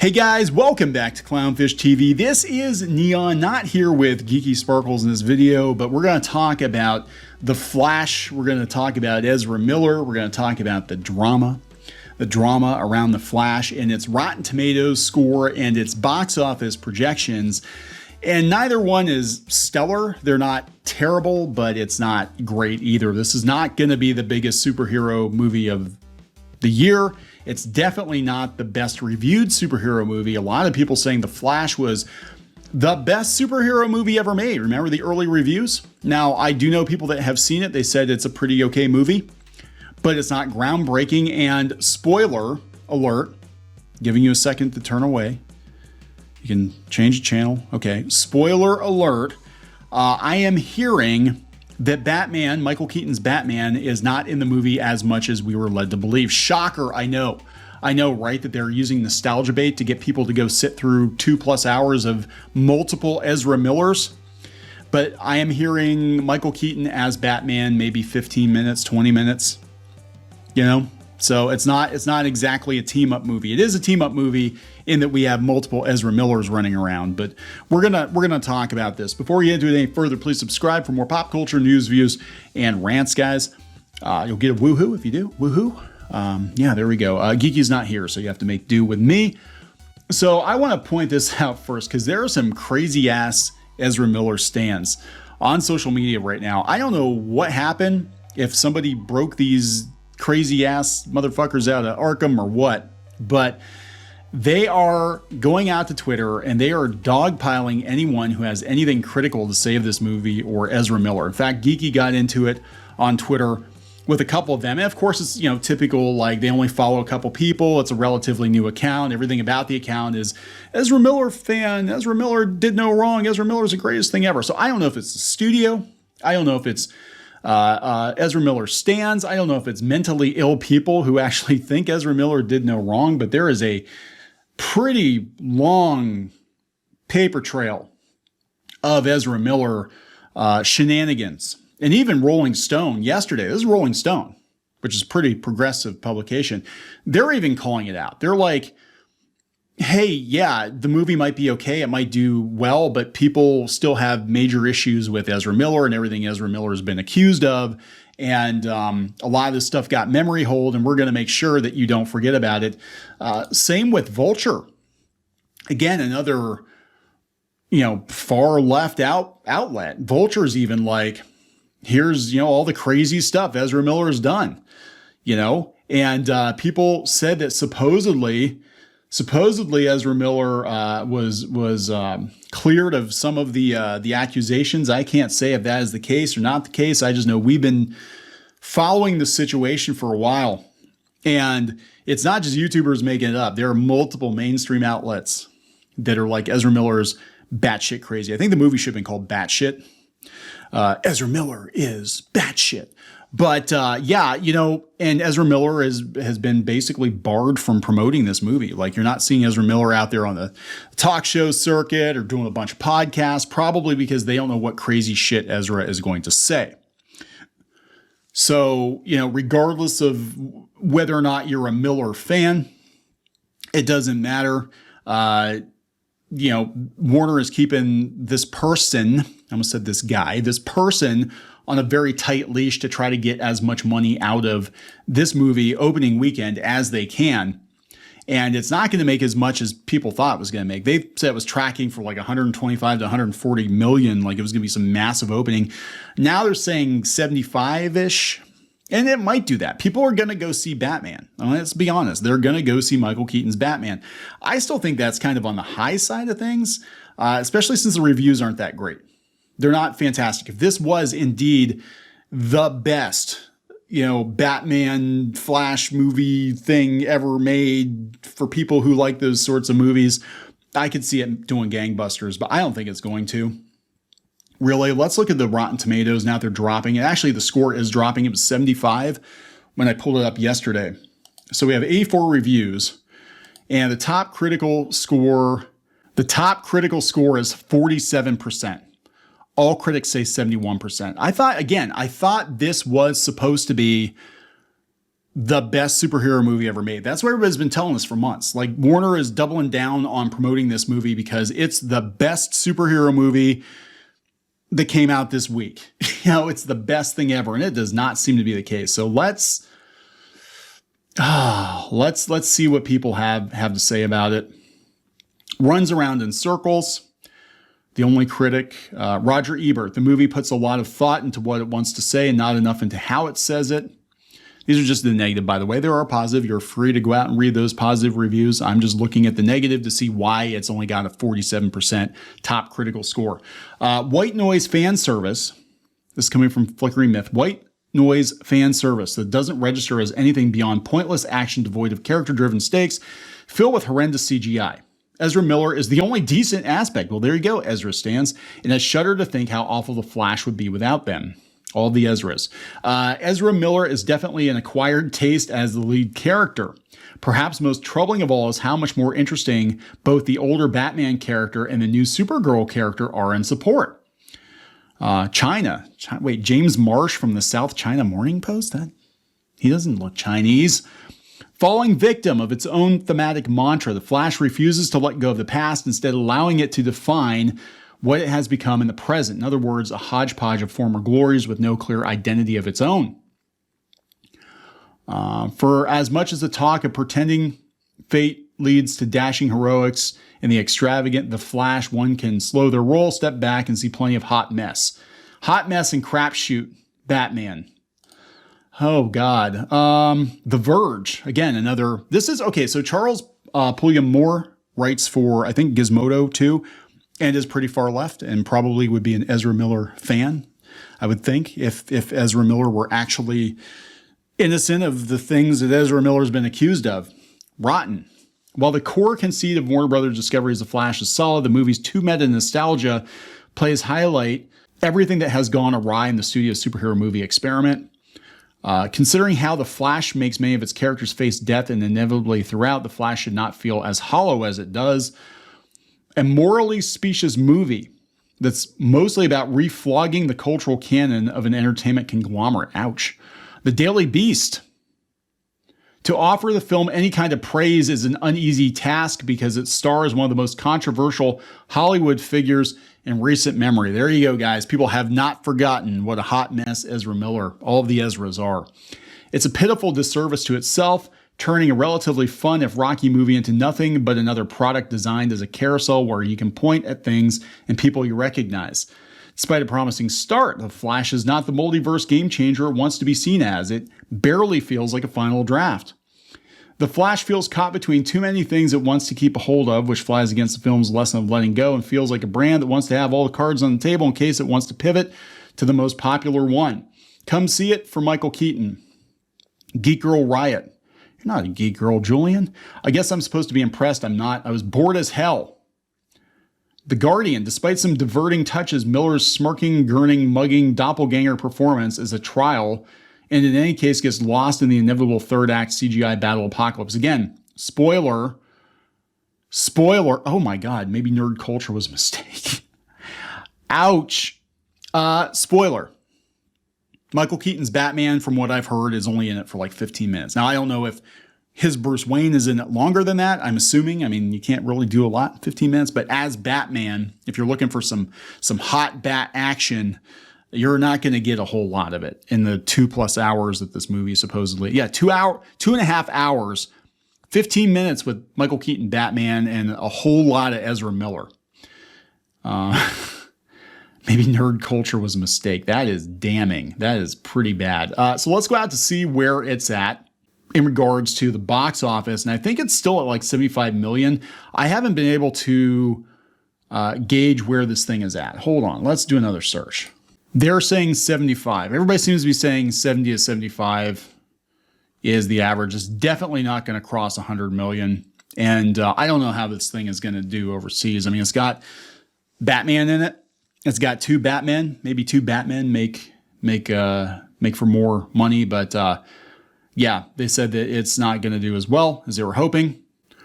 Hey guys, welcome back to Clownfish TV. This is Neon, not here with Geeky Sparkles in this video, but we're going to talk about The Flash. We're going to talk about Ezra Miller. We're going to talk about the drama around The Flash and its Rotten Tomatoes score and its box office projections. And neither one is stellar. They're not terrible, but it's not great either. This is not going to be the biggest superhero movie of the year. It's definitely not the best reviewed superhero movie. A lot of people saying The Flash was the best superhero movie ever made. Remember the early reviews? Now, I do know people that have seen it. They said it's a pretty okay movie, but it's not groundbreaking. And spoiler alert, giving you a second to turn away. You can change the channel. Okay, spoiler alert. I am hearing that Batman, Michael Keaton's Batman, is not in the movie as much as we were led to believe. Shocker, I know, right? That they're using nostalgia bait to get people to go sit through 2+ hours of multiple Ezra Millers. But I am hearing Michael Keaton as Batman, maybe 15 minutes, 20 minutes, you know? So it's not exactly a team-up movie. It is a team-up movie in that we have multiple Ezra Millers running around, but we're gonna talk about this. Before we get into it any further, please subscribe for more pop culture news, views, and rants, guys. You'll get a woohoo if you do. Woohoo! Yeah, there we go. Geeky's not here, so you have to make do with me. So I want to point this out first because there are some crazy-ass Ezra Miller stans on social media right now. I don't know what happened, if somebody broke these crazy-ass motherfuckers out of Arkham or what, but they are going out to Twitter and they are dogpiling anyone who has anything critical to say of this movie or Ezra Miller. In fact, Geeky got into it on Twitter with a couple of them. And of course, it's, you know, typical, like they only follow a couple people. It's a relatively new account. Everything about the account is Ezra Miller fan. Ezra Miller did no wrong. Ezra Miller is the greatest thing ever. So I don't know if it's the studio. I don't know if it's Ezra Miller stans. I don't know if it's mentally ill people who actually think Ezra Miller did no wrong, but there is a pretty long paper trail of Ezra Miller shenanigans. And even Rolling Stone yesterday, this is Rolling Stone, which is a pretty progressive publication. They're even calling it out. They're like, hey, yeah, the movie might be okay. It might do well, but people still have major issues with Ezra Miller and everything Ezra Miller has been accused of. And a lot of this stuff got memory hold, and we're going to make sure that you don't forget about it. Same with Vulture. Again, another, far left outlet. Vulture's even like, here's, all the crazy stuff Ezra Miller has done, and people said that supposedly Ezra Miller was cleared of some of the accusations. I can't say if that is the case or not the case. I just know we've been following the situation for a while, and it's not just YouTubers making it up. There are multiple mainstream outlets that are like Ezra Miller's batshit crazy. I think the movie should have been called Batshit. Ezra Miller is batshit. But yeah, and Ezra Miller has been basically barred from promoting this movie. Like, you're not seeing Ezra Miller out there on the talk show circuit or doing a bunch of podcasts, probably because they don't know what crazy shit Ezra is going to say. So, regardless of whether or not you're a Miller fan, it doesn't matter. Warner is keeping this person, I almost said this person on a very tight leash to try to get as much money out of this movie opening weekend as they can. And it's not going to make as much as people thought it was going to make. They said it was tracking for like 125 to 140 million, like it was going to be some massive opening. Now they're saying 75-ish, and it might do that. People are going to go see Batman. Let's be honest. They're going to go see Michael Keaton's Batman. I still think that's kind of on the high side of things, especially since the reviews aren't that great. They're not fantastic. If this was indeed the best, Batman Flash movie thing ever made for people who like those sorts of movies, I could see it doing gangbusters, but I don't think it's going to. Really, let's look at the Rotten Tomatoes now. They're dropping it. Actually, the score is dropping. It was 75 when I pulled it up yesterday. So we have 84 reviews, and the top critical score is 47%. All critics say 71%. I thought this was supposed to be the best superhero movie ever made. That's what everybody's been telling us for months. Like, Warner is doubling down on promoting this movie because it's the best superhero movie that came out this week. You know, it's the best thing ever, and it does not seem to be the case. So let's see what people have to say about it. Runs around in circles. The only critic, Roger Ebert. The movie puts a lot of thought into what it wants to say and not enough into how it says it. These are just the negative, by the way. There are positive. You're free to go out and read those positive reviews. I'm just looking at the negative to see why it's only got a 47% top critical score. White noise fan service. This is coming from Flickering Myth. White noise fan service that doesn't register as anything beyond pointless action devoid of character-driven stakes, filled with horrendous CGI. Ezra Miller is the only decent aspect. Well, there you go, Ezra stands. And I shudder to think how awful The Flash would be without them. All the Ezras. Ezra Miller is definitely an acquired taste as the lead character. Perhaps most troubling of all is how much more interesting both the older Batman character and the new Supergirl character are in support. Wait, James Marsh from the South China Morning Post? He doesn't look Chinese. Falling victim of its own thematic mantra, The Flash refuses to let go of the past, instead allowing it to define what it has become in the present. In other words, a hodgepodge of former glories with no clear identity of its own. For as much as the talk of pretending fate leads to dashing heroics and the extravagant The Flash, one can slow their roll, step back, and see plenty of hot mess. Hot mess and crapshoot Batman. Oh, God. The Verge. Again, another... This is... Okay, so Charles Pulliam Moore writes for, I think, Gizmodo, too, and is pretty far left and probably would be an Ezra Miller fan, I would think, if Ezra Miller were actually innocent of the things that Ezra Miller's been accused of. Rotten. While the core conceit of Warner Brothers' Discovery's The Flash is solid, the movie's too meta nostalgia plays highlight everything that has gone awry in the studio's superhero movie experiment. Considering how The Flash makes many of its characters face death and inevitably throughout, The Flash should not feel as hollow as it does. A morally specious movie that's mostly about reflogging the cultural canon of an entertainment conglomerate. Ouch. The Daily Beast. To offer the film any kind of praise is an uneasy task because it stars one of the most controversial Hollywood figures in recent memory. There you go, guys. People have not forgotten what a hot mess Ezra Miller, all of the Ezras, are. It's a pitiful disservice to itself, turning a relatively fun, if rocky, movie into nothing but another product designed as a carousel where you can point at things and people you recognize. Despite a promising start, The Flash is not the multiverse game changer it wants to be seen as. It barely feels like a final draft. The Flash feels caught between too many things it wants to keep a hold of, which flies against the film's lesson of letting go, and feels like a brand that wants to have all the cards on the table in case it wants to pivot to the most popular one. Come see it for Michael Keaton. Geek Girl Riot. You're not a geek girl, Julian. I guess I'm supposed to be impressed. I'm not. I was bored as hell. The Guardian. Despite some diverting touches, Miller's smirking, gurning, mugging doppelganger performance is a trial, and in any case gets lost in the inevitable third act CGI battle apocalypse. Again, spoiler. Oh my God, maybe nerd culture was a mistake. Ouch. Spoiler. Michael Keaton's Batman, from what I've heard, is only in it for like 15 minutes. Now, I don't know if his Bruce Wayne is in it longer than that. I'm assuming. I mean, you can't really do a lot in 15 minutes. But as Batman, if you're looking for some hot bat action, you're not going to get a whole lot of it in the 2+ hours that this movie supposedly... Yeah, 2.5 hours, 15 minutes with Michael Keaton Batman and a whole lot of Ezra Miller. Maybe nerd culture was a mistake. That is damning. That is pretty bad. So let's go out to see where it's at in regards to the box office. And I think it's still at like 75 million. I haven't been able to gauge where this thing is at. Hold on. Let's do another search. They're saying 75. Everybody seems to be saying 70 to 75 is the average. It's definitely not going to cross 100 million. And I don't know how this thing is going to do overseas. I mean, it's got Batman in it. It's got two Batmen. Maybe two Batmen make for more money, but yeah, they said that it's not going to do as well as they were hoping.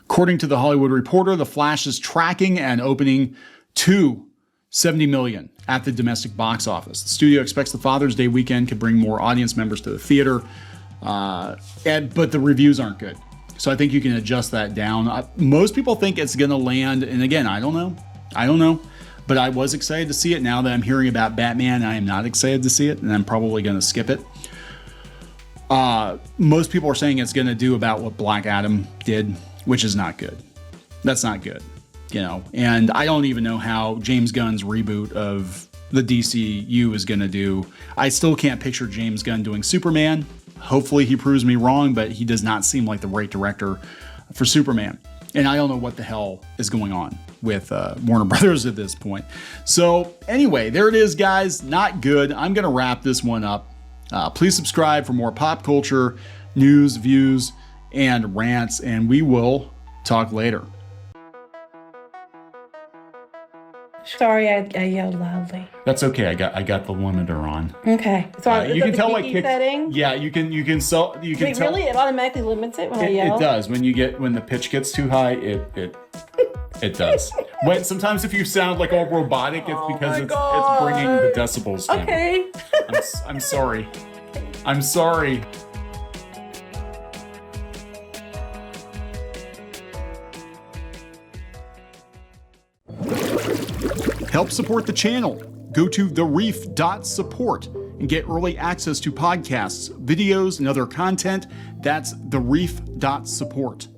According to the Hollywood Reporter, The Flash is tracking and opening to 70 million at the domestic box office. The studio expects the Father's Day weekend could bring more audience members to the theater. But the reviews aren't good. So I think you can adjust that down. Most people think it's going to land. And again, I don't know. But I was excited to see it. Now that I'm hearing about Batman, I am not excited to see it. And I'm probably going to skip it. Most people are saying it's going to do about what Black Adam did, which is not good. That's not good. And I don't even know how James Gunn's reboot of the DCU is going to do. I still can't picture James Gunn doing Superman. Hopefully he proves me wrong, but he does not seem like the right director for Superman. And I don't know what the hell is going on with Warner Brothers at this point. So anyway, there it is, guys. Not good. I'm going to wrap this one up. Please subscribe for more pop culture, news, views, and rants, and we will talk later. Sorry, I yelled loudly. That's okay. I got the limiter on. Okay. So you can tell setting? Yeah, you can Wait, tell. really? It automatically limits it when I yell? It does. When the pitch gets too high, it does. Sometimes if you sound like all robotic, it's because it's bringing the decibels down. Okay. I'm sorry. I'm sorry. Help support the channel. Go to thereef.support and get early access to podcasts, videos, and other content. That's thereef.support.